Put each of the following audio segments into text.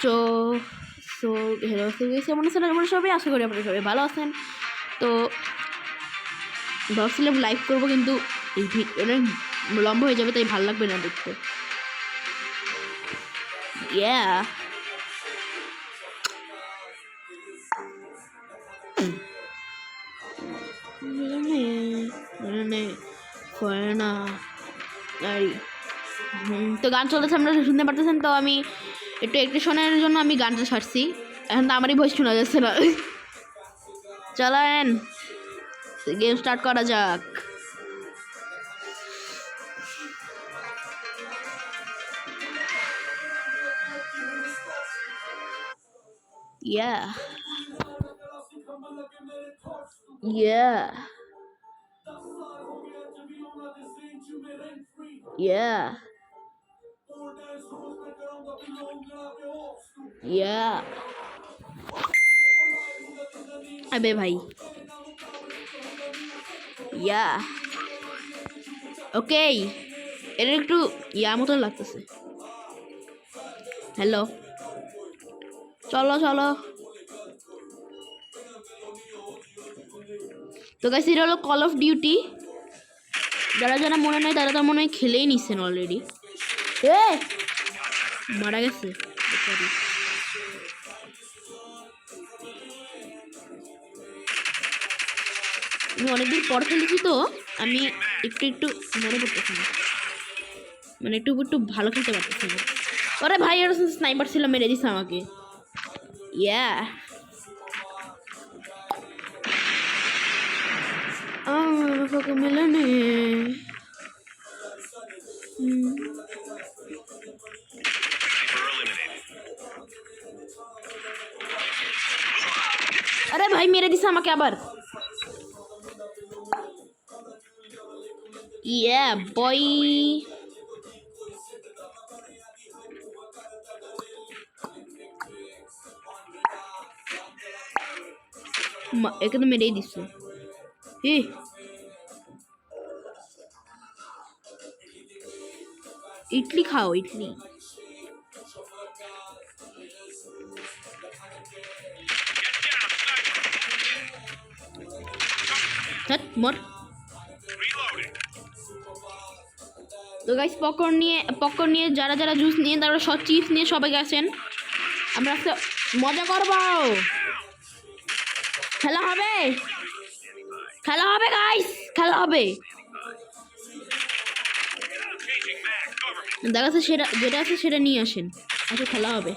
তো so hello সুগেছি এমন আছেন আমরা সবাই, আশা করি আপনারা সবাই ভালো আছেন। তো ভাবছিলাম লাইভ করবো, কিন্তু এই অনেক লম্বা হয়ে যাবে, তাই ভালো লাগবে না দেখতে। ইয়া না তো গান চলেছে, আমরা শুনতে পারতেছেন। তো আমি একটু শোনার জন্য আমি গানটা ছাড়ছি। এখন তো আমারই ভয়েস শোনা যাচ্ছে না। চলেন গেম স্টার্ট করা যাক। Yeah. Yeah. Yeah. Yeah. अबे भाई या ওকে, এটা একটু ইয়া মতন লাগতেছে। হ্যালো, চলো চলো। তো গাইস, এটা হলো কল অফ ডিউটি। যারা যারা মনে নেই তারা তো মনে হয় খেলেই নিচ্ছেন অলরেডি। এ মারা গেছে আমি অনেকদিন পর খেলেছি, তো আমি একটু মনে পড়তেছি না, মানে একটু ভালো খেলতে পারতেছি না। ওরে ভাই, এর স্নাইপার ছিল, মেরে দিছে আমাকে। ইয়া মিলনে আরে ভাই, মেরে দিছে আমাকে আবার। ইয়া বয়, একে তো মেরেই দিচ্ছে। ইডলি খাও, ইডলি। মর। তো গাইস, পপকর্ন নিয়ে যারা যারা জুস নিয়ে, তারপরে সব চিপস নিয়ে সবাই গেছেন। আমরা একটা মজা করবো, খেলা হবে গাইস, খেলা হবে। দেখা যাচ্ছে যেটা আছে সেটা নিয়ে আসেন, আচ্ছা খেলা হবে।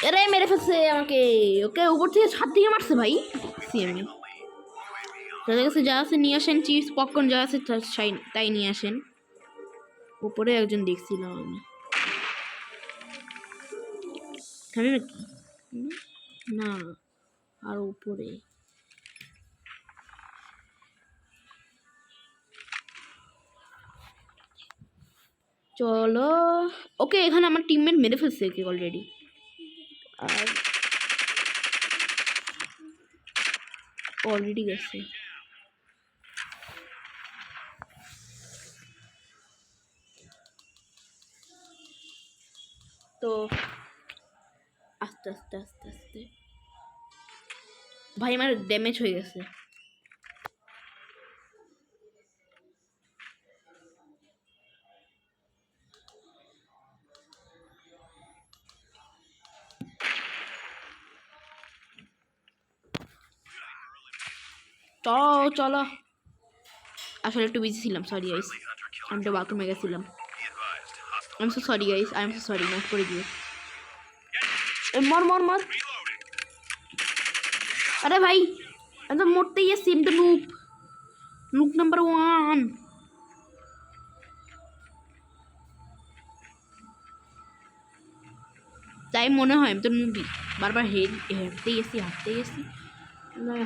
এরাই মেরে ফেলছে আমাকে। ওকে, উপর থেকে ছাদ থেকে মারছে ভাই। আমি তাদের কাছে যা আছে নিয়ে আসেন, চিপস পপকর্ন যা আছে তাই নিয়ে আসেন। উপরে একজন দেখছিলাম আমি, খাবি নাকি? না, আর উপরে চলো। ওকে, এখানে আমার টিমমেট মেরে ফেলছে একে অলরেডি। আর অলরেডি গেছে। তো আস্তে আস্তে আস্তে আস্তে ভাই, আমার ড্যামেজ হয়ে গেছে। চলো চলো, আসলে একটু বিজি ছিলাম, সরি গাইস। আমি তো বাথরুমে গেছিলাম। I am so sorry guys, I am so sorry, মাফ করে দিও। মর মর মর। আরে ভাই, আমি তো মরতেই যাচ্ছি, আমি তো নুপ নাম্বার 1। তাই মনে হয় আমি তো নুবি, বারবার হাঁটতেই গেছি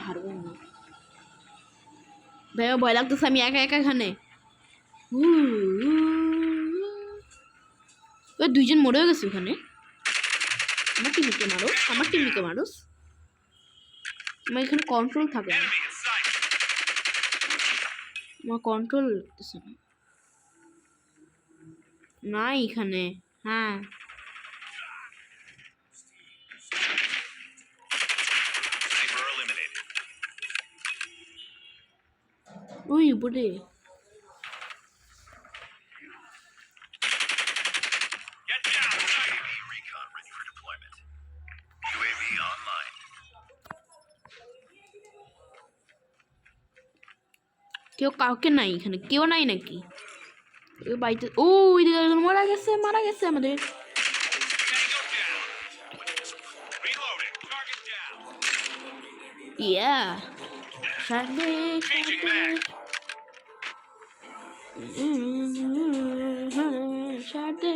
হারবো না। ভাই ভয় লাগতেছে, আমি একা একা এখানে। ওই দুইজন মরেও গেছে ওখানে। আমার টিমকে মারো, আমার এখানে কন্ট্রোল থাকে না, আমার কন্ট্রোল লাগতেছে না এখানে। হ্যাঁ Sniper eliminated. ওই উপরে Get down. UAV recon ready for deployment. UAV online. কেউ কাউকে নাই এখানে কেউ নাই নাকি ওই বাড়িতে ও ওইদিকে একজন মারা গেছে আমাদের Tango down. Reloading. Target down. ইয়া সাথে Changing mag. সাথে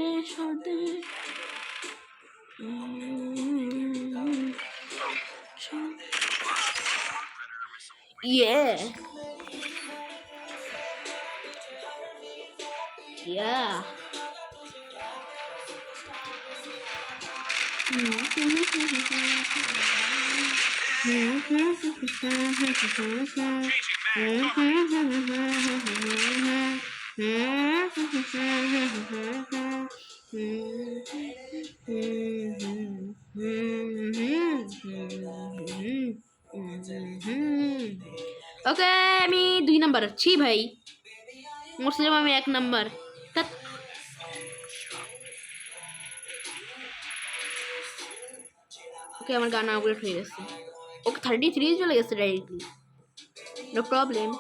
Yeah. Yeah. Changing mag. Cover. ওকে আমি 2 নাম্বার আছি ভাই মুসলিম আমি 1 নাম্বার ওকে আমার গান আপগ্রেড হয়ে গেছে ওকে 33 চলে গেছে ডাইরেক্টলি নো প্রবলেম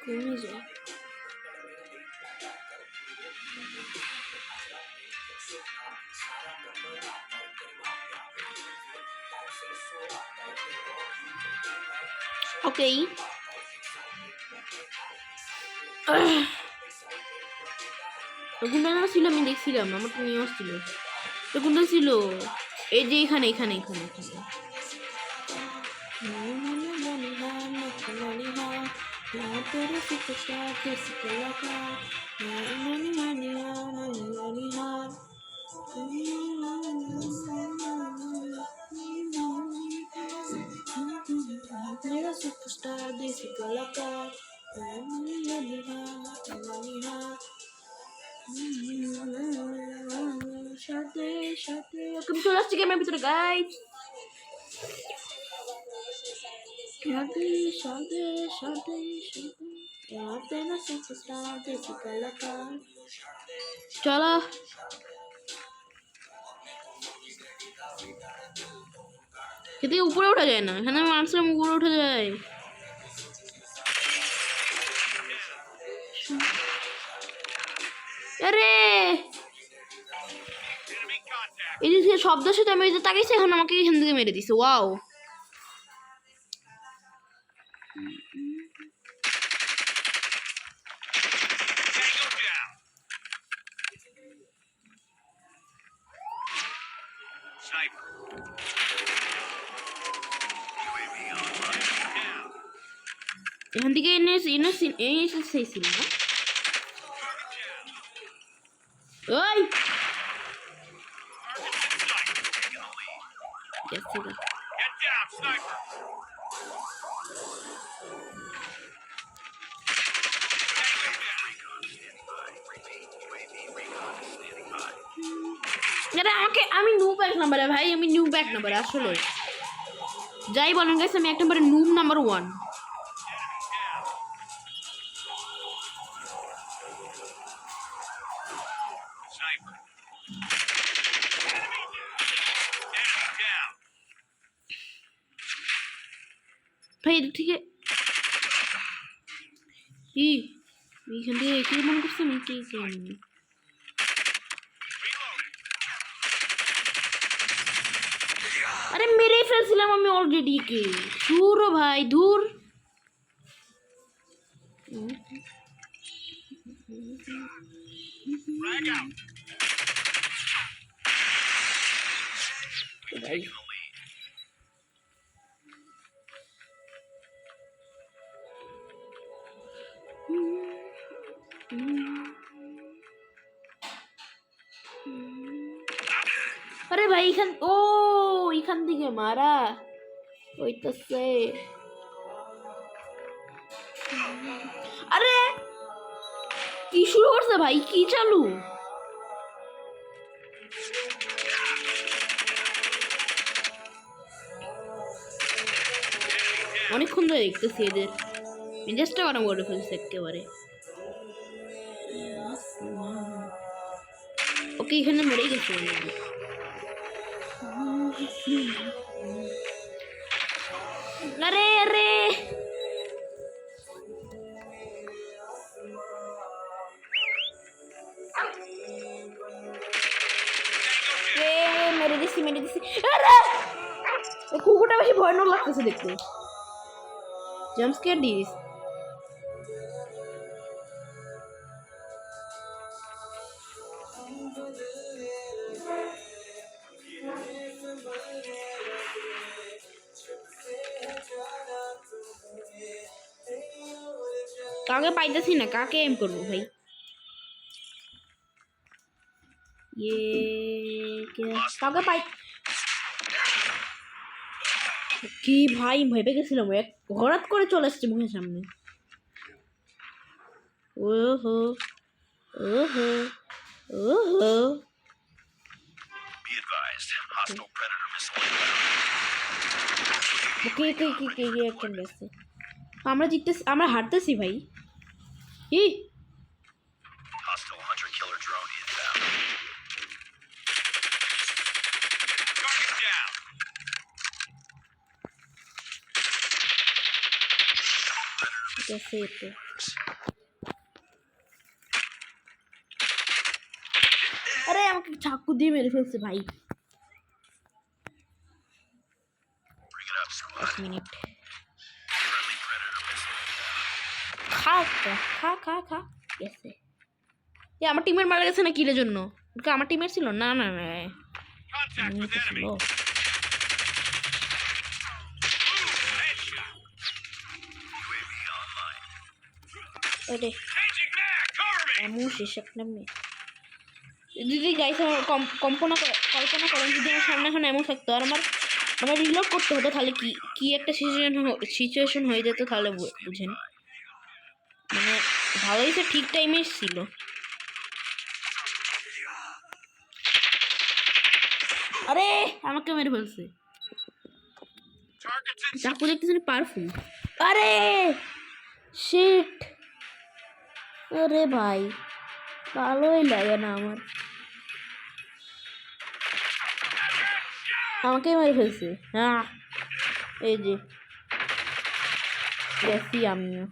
কমে যায় ওকে কোনটা ছিল আমি দেখছিলাম আমার তো নিয়ে আসছিল তো কোনটা ছিল এই যে এখানে मेरा सुपरस्टार देसी कलाकार সাথে সাথে ওকে চলে আসছি গেমের ভিতরে গাইস সাথে সাথে সাথে সাথে না সুপারস্টার দেশি কলাকার চলো খেতে উপরে ওঠা যায় না এখানে মানুষের উপরে উঠে যায় আরে Enemy contact. এই যে শব্দের সাথে আমি যে তাকাইছি এখন আমাকে এখান থেকে মেরে দিছে wow Tango down. Sniper. UAV online. Down. এখান থেকে এনে সেই ছিল না ওই Target's in sight. গেছে গা। Get down, sniper. Tango down. Recon standing by. Repeat. UAV recon standing by. আরে আমাকে আমি নুব 1 নম্বরে ভাই আমি নুব 1 নম্বরে আসলে যাই বলেন গাইস আমি 1 নম্বরে noob number 1 Sniper. Enemy down. ভাই ঠিক কি এইখান থেকে কি মনে করছে আমি কি জানি। আরে মেরেই ফেলছিলাম আমি অলরেডি কে দূর ভাই দূর। Frag out. ভাই Taking the lead. আরে ভাই এখান থেকে মারা হইতাছে। আরে কি শুরু করছে ভাই কি চালু। অনেকক্ষণ ধরে দেখতেছি এদের মেজাজটা গরম করে ফেলছে একেবারে। ওকে এখানে মরেই গেছে আরে আরে মেরে দিছি আরে কুকুরটা বেশি ভয়ানক লাগতেছে দেখতে জাম্প স্কেয়ার দিস। কাকে পাইতেছি না কাকে এম করবো ভাই। কাকে পাই কি ভাই ভেবে গেছিলাম এক হঠাৎ করে চলে আসছে মুখের সামনে। ওহো ওহো ওহো Be advised, hostile predator missile inbound. কে কে কে কে কে একজন গেছে। আমরা জিততেছি আমরা হারতেছি ভাই। ই Hostile hunter-killer drone inbound. Target down. ঠিক আছে তো আরে আমাকে চাকু দিয়ে মেরে ফেলছে ভাই। Bring it up, squad. 1 minute Friendly predator missile inbound. খা একটা, খা খা খা গেছে। এ আমার টিমের মারা গেছে না কিলের জন্য। ওটা আমার টিমের ছিল না না না Contact with enemy. ছিল। Boom, headshot. UAV online. ওরে Changing mag. Cover me. এমন শেষ একটা মেয়ে যদি গাইস আমার কল্পনা করেন যদি আমার সামনে এখন এমন থাকতো আর আমার রিলোড করতে হতো তাহলে কি কি একটা সিচুয়েশন হয়ে যেত তাহলে বুঝেন। মানে ভালোই তো ঠিক টাইমে ছিল। আরে আমাকে মেরে ফেলছে। Targets in চাকু দেখতেছেন পারফুল। আরে শিট আরে ভাই ভালোই লাগে না আমার। আমাকে মেরে ফেলছে। হ্যাঁ এই যে গেছি আমিও।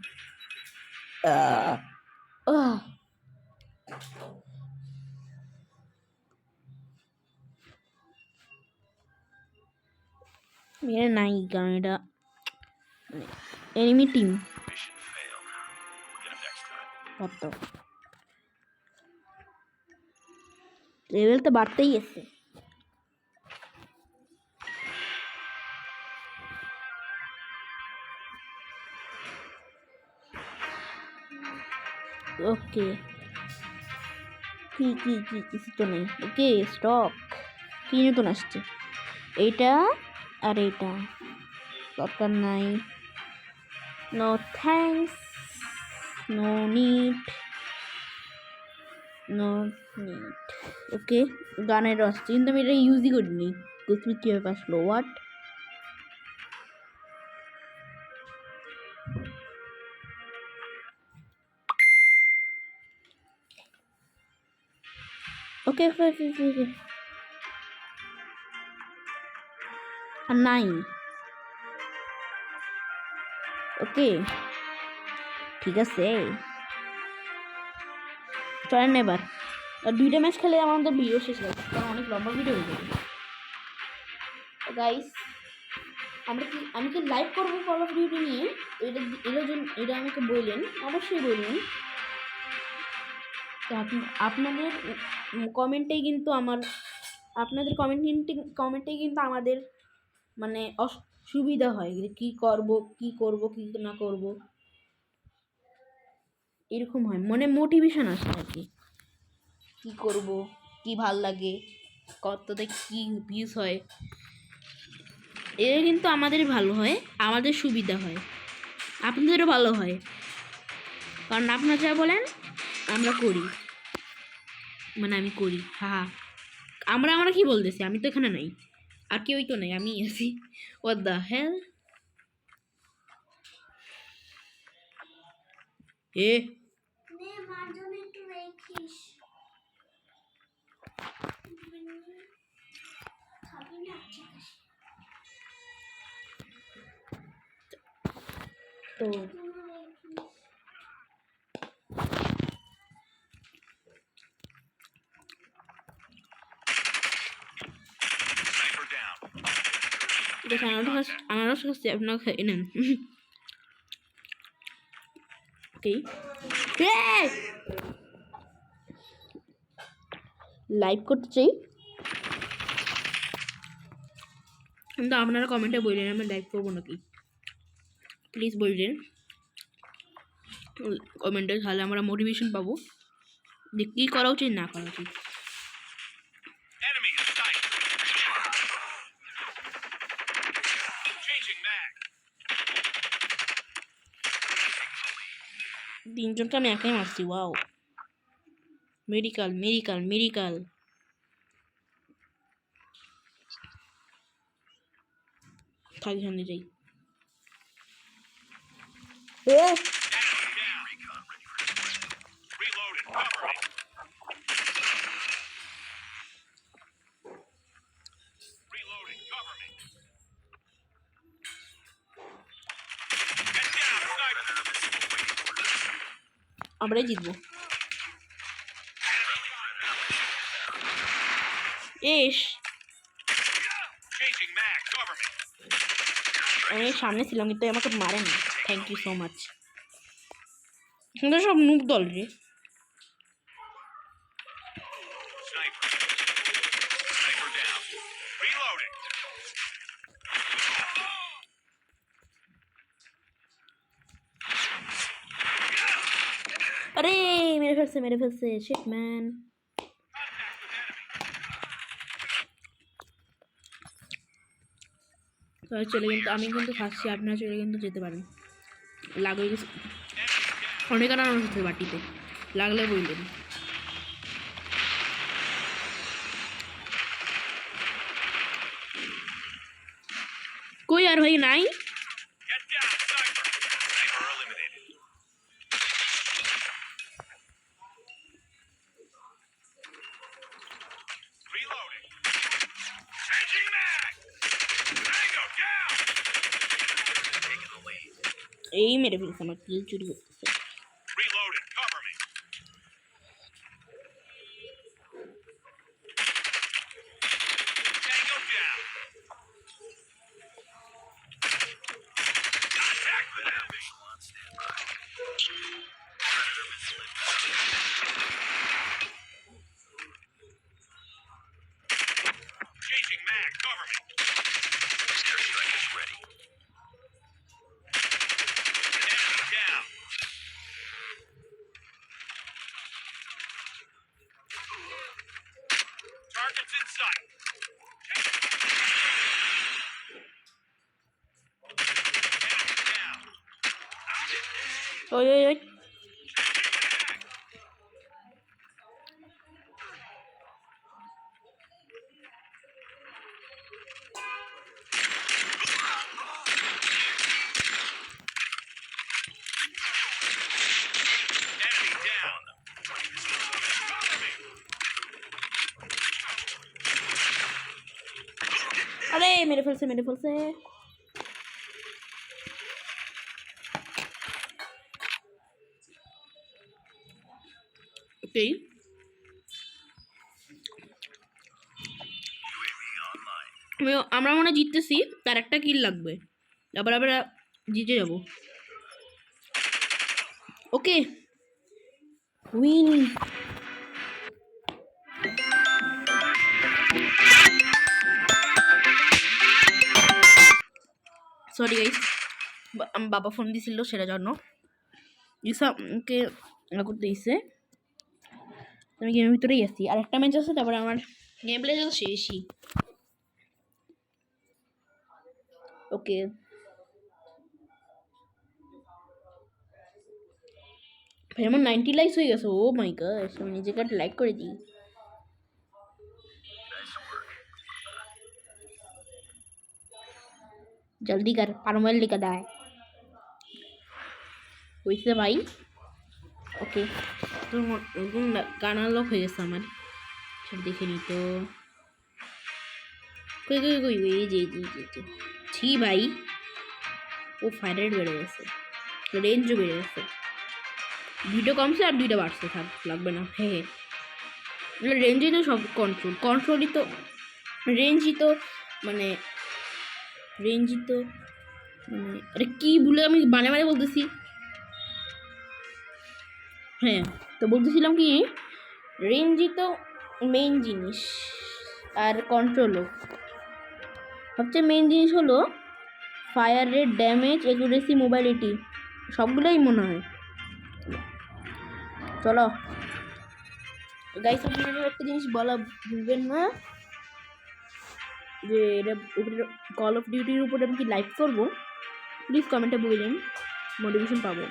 মেরে নাই গাড়িটা enemy team mission failed. We'll get him next time. কত লেভেল তো বাড়তেই আছে। ওকে কি কি কি কিছু তো নেই। ওকে স্টক কি নতুন আসছে এইটা আর এইটা দরকার নাই। No thanks no need no need. Okay গানের আসছে কিন্তু আমি এটা ইউজই করিনি। তুমি কীভাবে আসলো হোয়াট। ওকে ওকে ওকে ওকে আর নাই। ওকে ঠিক আছে, চলেন না এবার। আর 2টা ম্যাচ খেলে আমাদের ভিডিও শেষ হবে, কারণ অনেক লম্বা ভিডিও হয়ে যাবে। গাইস, আমি কি লাইভ করবো কল অফ ডিউটি নিয়ে? এটা আমাকে বললেন, অবশ্যই বললেন। তো আপনাদের কমেন্টেই কিন্তু আপনাদের কমেন্টেই কিন্তু আমাদের মানে সুবিধা হয় যে কি করব কি না করব, এরকম হয়, মনে মোটিভেশন আসে আর কি করব, কি ভাল লাগে, কততে কি ভিউজ হয়, এর কিন্তু আমাদের ভালো হয়, আমাদের সুবিধা হয়, আপনাদেরও ভালো হয়, কারণ আপনারা যা বলেন আমরা করি, মানে আমি করি। হ্যাঁ, আমরা কি বলতেছি, আমি তো এখানে নাই, আর কেউই তো নেই, আমি আছি। What the hell? এ তো Sniper down. দেখেন, আনারস খাচ্ছি, আপনারা খেয়ে নেন। ওকে, লাইভ করতে চাই, কিন্তু আপনারা কমেন্টে বললেন আমি লাইভ করবো নাকি, প্লিজ বললেন কমেন্টে, তাহলে আমরা মোটিভেশন পাবো যে কী করা উচিত না করা উচিত। Enemy in sight. Changing mag. 3জনকে আমি একাই মারছি, ওয়াও, মেডিকাল। থাক, এখানে যাই। Enemy down. Reloaded. Cover me. Reloading. Cover me. Get down. Sniper. আমরাই জিতবো। S, Changing mag. Cover me. আমি সামনে ছিলাম কিন্তু আমাকে মারেন। Thank you so much. সুন্দর সব নুক দল রে। Sniper. Sniper down. Reloading. আরে মেরে ফেলছে শিট ম্যান। চলে কিন্তু আমি কিন্তু খাচ্ছি, আপনারা চলে কিন্তু যেতে পারেন। লাগলে অনেক আনার হচ্ছে বাটিতে, লাগলে বললেন। কই আর ভাই নাই? Get down. Sniper. Sniper eliminated. Reloading. Changing mag. Tango down. Taking the lead. এই মেরে ফেলছে, আমার কিল চুরি করতেছে। Reloading. Cover me. Tango down. Contact with enemy. On standby. Predator missile inbound. Changing mag. Cover me. Airstrike is ready. Enemy down. Targets in sight. Enemy down. ওই ওই ওই Enemy down. Cover me. আরে মেরে ফেলছে। ওকে আমরা মনে হয় জিততেছি, তার একটা কিল লাগবে, তারপর আমরা জিতে যাব। ওকে উইন। সরি গাইস, বাবা ফোন দিছিল সেটার জন্য ইসাকে করতে দিচ্ছে। আমি গেমের ভিতরেই আছি, আর একটা ম্যাচ আছে, তারপরে আমার গেম প্লে তো শেষই। ওকে ভাই আমার 90 লাইকস হয়ে গেছে। ও মাই গড, আমি নিজেকে একটা লাইক করে দিই। जल्दी कर, पारमल लिखा है হইছে ভাই। ওকে তো গানা লক হয়ে গেছে আমার, সব দেখে নি তো। কই কই কই এই যে ছি ভাই, ও ফায়ার রেট বেড়ে গেছে, রেঞ্জও বেড়ে গেছে, দুইটা কমছে আর দুইটা বাড়ছে, থাক লাগবে না। হ্যাঁ রেঞ্জই তো সব কন্ট্রোলই তো, রেঞ্জই তো মানে রেঞ্জই তো মানে আরে কি ভুলে আমি মানে বলতেছি। হ্যাঁ তো বলতেছিলাম কি, রেঞ্জই তো মেইন জিনিস, আর কন্ট্রোলও। সবচেয়ে মেইন জিনিস হলো fire rate, damage, accuracy, mobility, সবগুলোই মনে হয়। চলো গাইস, আপনারা একটা জিনিস বলা ভুলবেন না, যে এটা কল অফ ডিউটির উপরে আমি কি লাইভ করবো, প্লিজ কমেন্টে বললেন, মোটিভেশন পাবো।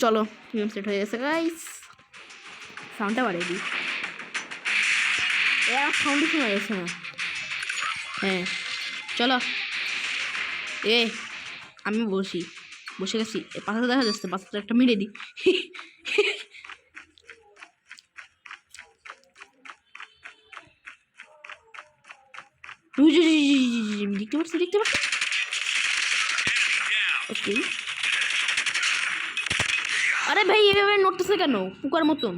চলো গেম সেট হয়ে গেছে গাইস, সাউন্ডটা বাড়িয়ে দিই, সাউন্ডই শোনা যাচ্ছে না। হ্যাঁ চলো আমি বসে গেছি, পাশাতে দেখা যাচ্ছে, পাশাতে একটা মেরে দিই। দেখতে পাচ্ছি ওকে। আরে ভাই এভাবে নড়তেছে কেন পোকার মতন?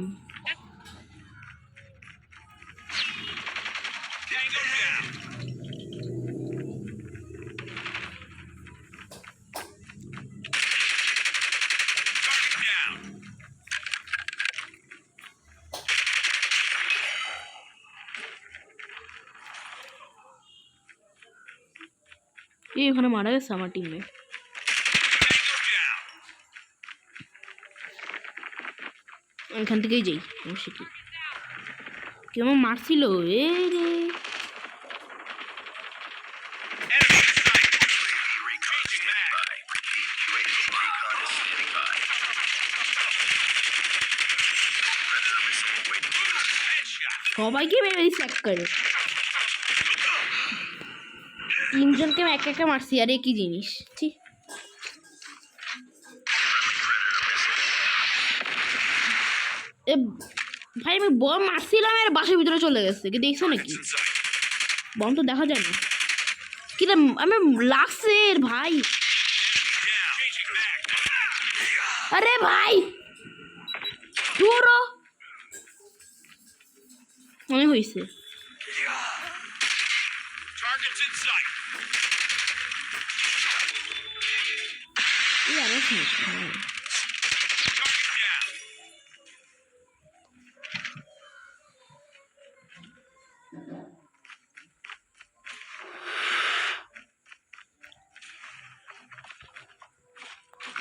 ওখানে মারা গেছে আমার টিমে। এখান থেকেই যাই, অবশ্যই কি কেমন মারছিল রে। সবাইকে মেরে দিচ্ছে এক করে, তিনজনকে এক একে মারছি, আর একই জিনিস। ঠিক ভাই আমি বম মারছিলাম আর বাসার ভিতরে চলে গেছে, কি দেখছো নাকি? বম তো দেখা যায় না, কি আমি লাগছে ভাই। আরে ভাই দূরও মনে হয়েছে।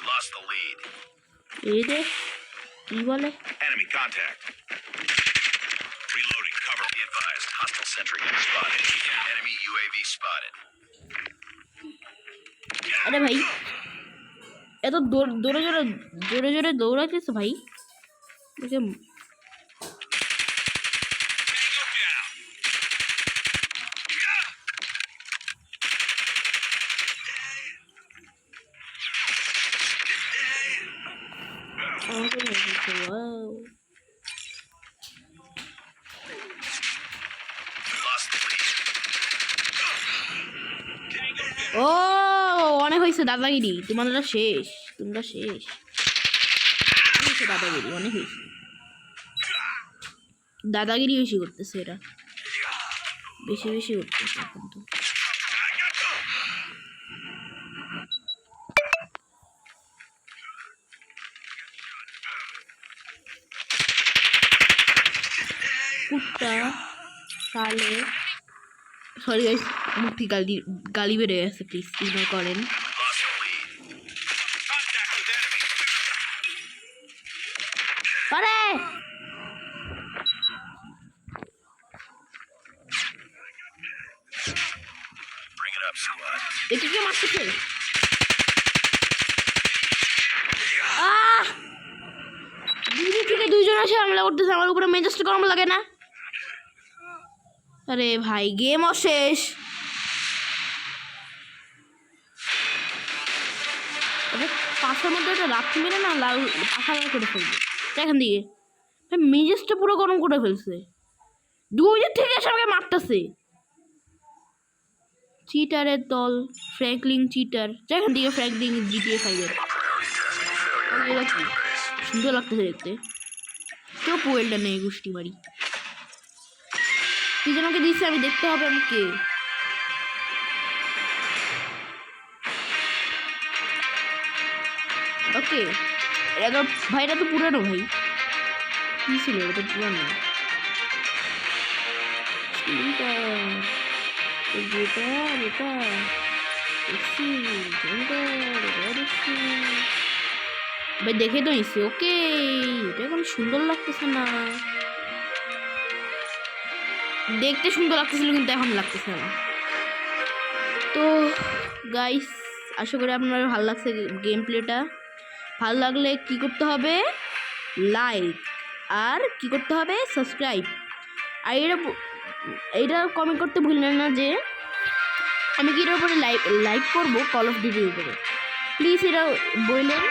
Lost the lead. এই রে কি বলে? Enemy contact. Reloading. Cover. Be advised. Hostile sentry gun spotted. Enemy UAV spotted. আরে ভাই এত দৌড়ে জোরে দৌড়াইতেছে ভাই, দেখে আমাকে মেরে ফেলছে, wow! Lost the lead. ও অনেক হয়েছে দাদাগিরি, তোমরা শেষ, তোমরা শেষ। অনেক হয়েছে দাদাগিরি, অনেক হয়েছে দাদাগিরি, বেশি করতেছে এরা, বেশি বেশি করতেছে এখন তো। কুত্তা সালে, সরি গাইস, মুখ থেকে গালি বেড়ে গেছে, প্লিজ ইগনোর করেন। Lost the lead. Contact with enemy. আরে Bring it up, squad. একে কে মারতেছে? দিদি থেকে দুইজন আসে হামলা করতেছে আমার উপরে, মেজাজটা গরম লাগে না? আরে ভাই গেমও শেষ। পাশার মধ্যে একটা লাঠি মেরে না লাল পাখা লাল করে ফেলবে এখান দিয়ে। মেজাজটা পুরো গরম করে ফেলছে, দুই দিক থেকে এসে আমাকে মারতেছে। চিটারের দল, ফ্র্যাঙ্কলিন চিটার, যেখান থেকে ফ্র্যাঙ্কলিন জিটিএ 5 এর। কি সুন্দর লাগতেছে দেখতে, তো পোয়েলটা নেই গোষ্ঠী বাড়ি। তুই যেন আমাকে দিচ্ছে, আমি দেখতে হবে আমাকে। ওকে এটা তো ভাই, এটা তো পুরানো ভাই, কি ছিল এটা তো পুরানো। এটা এটা ভাই দেখে তো নিচ্ছি। ওকে এটা এখন সুন্দর লাগতেছে না, দেখতে সুন্দর লাগতেছিল কিন্তু এখন লাগতেছে না। তো গাইস আশা করি আপনার ভালো লাগছে গেম প্লেটা। ভালো লাগলে কি করতে হবে? লাইক, আর কি করতে হবে? সাবস্ক্রাইব। আর এটা কমেন্ট করতে ভুললেন না যে আমি কি এর উপরে লাইভ করবো, কল অফ ডিউটির উপরে। প্লিজ এটা বললেন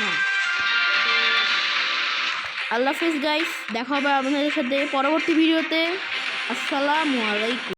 না। আল্লাহ হাফেজ গাইস, দেখা হবে আপনাদের সাথে পরবর্তী ভিডিওতে। আসসালামু আলাইকুম।